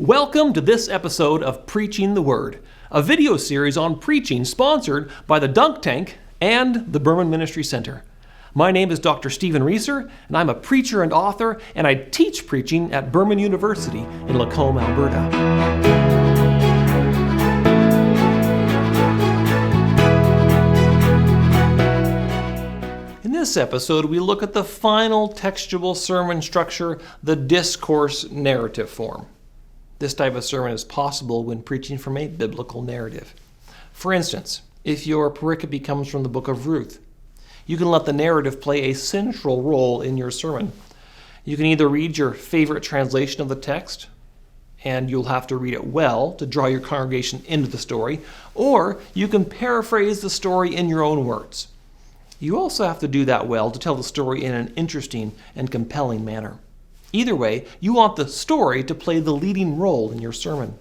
Welcome to this episode of Preaching the Word, a video series on preaching sponsored by the Dunk Tank and the Berman Ministry Center. My name is Dr. Stephen Reasor, and I'm a preacher and author, and I teach preaching at Berman University in Lacombe, Alberta. In this episode, we look at the final textual sermon structure, the discourse narrative form. This type of sermon is possible when preaching from a biblical narrative. For instance, if your pericope comes from the book of Ruth, you can let the narrative play a central role in your sermon. You can either read your favorite translation of the text, and you'll have to read it well to draw your congregation into the story, or you can paraphrase the story in your own words. You also have to do that well to tell the story in an interesting and compelling manner. Either way, you want the story to play the leading role in your sermon.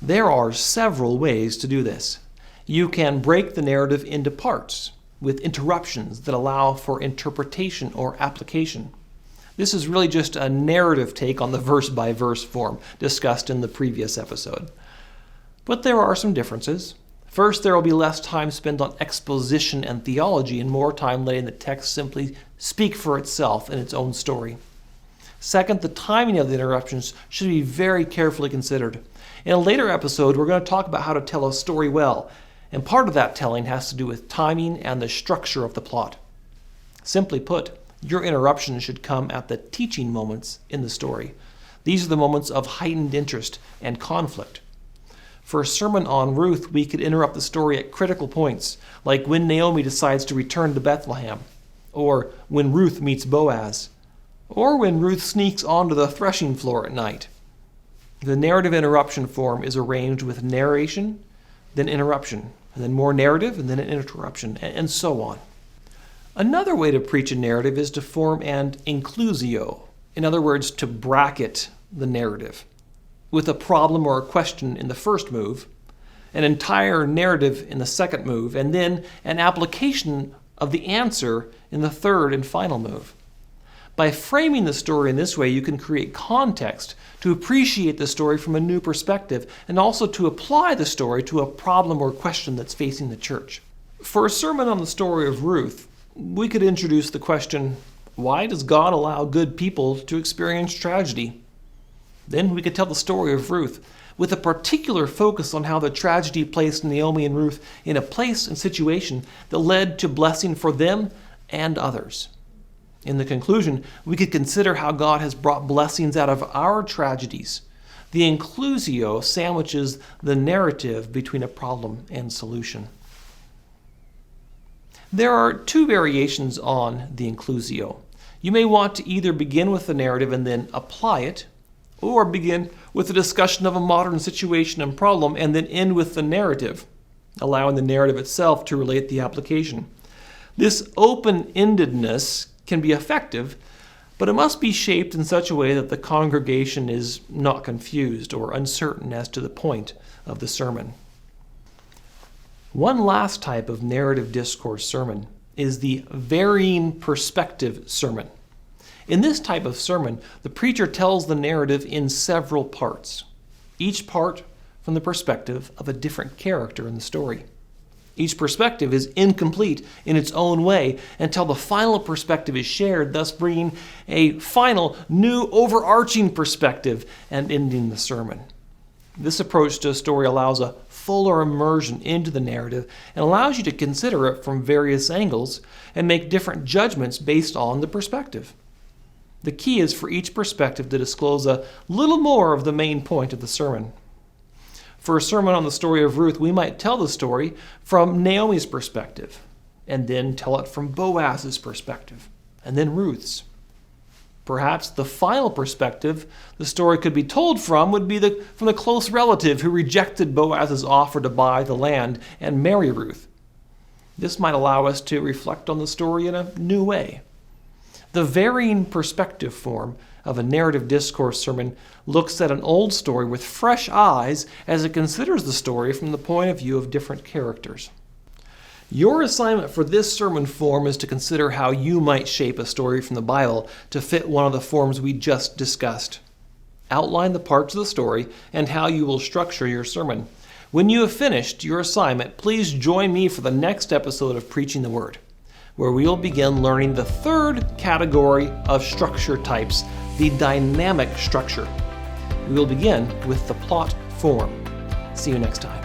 There are several ways to do this. You can break the narrative into parts with interruptions that allow for interpretation or application. This is really just a narrative take on the verse-by-verse form discussed in the previous episode. But there are some differences. First, there will be less time spent on exposition and theology and more time letting the text simply speak for itself in its own story. Second, the timing of the interruptions should be very carefully considered. In a later episode, we're going to talk about how to tell a story well, and part of that telling has to do with timing and the structure of the plot. Simply put, your interruptions should come at the teaching moments in the story. These are the moments of heightened interest and conflict. For a sermon on Ruth, we could interrupt the story at critical points, like when Naomi decides to return to Bethlehem, or when Ruth meets Boaz, or when Ruth sneaks onto the threshing floor at night. The narrative interruption form is arranged with narration, then interruption, and then more narrative, and then an interruption, and so on. Another way to preach a narrative is to form an inclusio, in other words, to bracket the narrative, with a problem or a question in the first move, an entire narrative in the second move, and then an application of the answer in the third and final move. By framing the story in this way, you can create context to appreciate the story from a new perspective and also to apply the story to a problem or question that's facing the church. For a sermon on the story of Ruth, we could introduce the question, why does God allow good people to experience tragedy? Then we could tell the story of Ruth with a particular focus on how the tragedy placed Naomi and Ruth in a place and situation that led to blessing for them and others. In the conclusion, we could consider how God has brought blessings out of our tragedies. The inclusio sandwiches the narrative between a problem and solution. There are two variations on the inclusio. You may want to either begin with the narrative and then apply it, or begin with a discussion of a modern situation and problem and then end with the narrative, allowing the narrative itself to relate the application. This open-endedness can be effective, but it must be shaped in such a way that the congregation is not confused or uncertain as to the point of the sermon. One last type of narrative discourse sermon is the varying perspective sermon. In this type of sermon, the preacher tells the narrative in several parts, each part from the perspective of a different character in the story. Each perspective is incomplete in its own way until the final perspective is shared, thus bringing a final, new, overarching perspective and ending the sermon. This approach to a story allows a fuller immersion into the narrative and allows you to consider it from various angles and make different judgments based on the perspective. The key is for each perspective to disclose a little more of the main point of the sermon. For a sermon on the story of Ruth, we might tell the story from Naomi's perspective, and then tell it from Boaz's perspective, and then Ruth's. Perhaps the final perspective the story could be told from would be from the close relative who rejected Boaz's offer to buy the land and marry Ruth. This might allow us to reflect on the story in a new way. The varying perspective form of a narrative discourse sermon looks at an old story with fresh eyes as it considers the story from the point of view of different characters. Your assignment for this sermon form is to consider how you might shape a story from the Bible to fit one of the forms we just discussed. outline the parts of the story, and how you will structure your sermon. When you have finished your assignment, please join me for the next episode of Preaching the Word, where we will begin learning the third category of structure types, the dynamic structure. We will begin with the plot form. See you next time.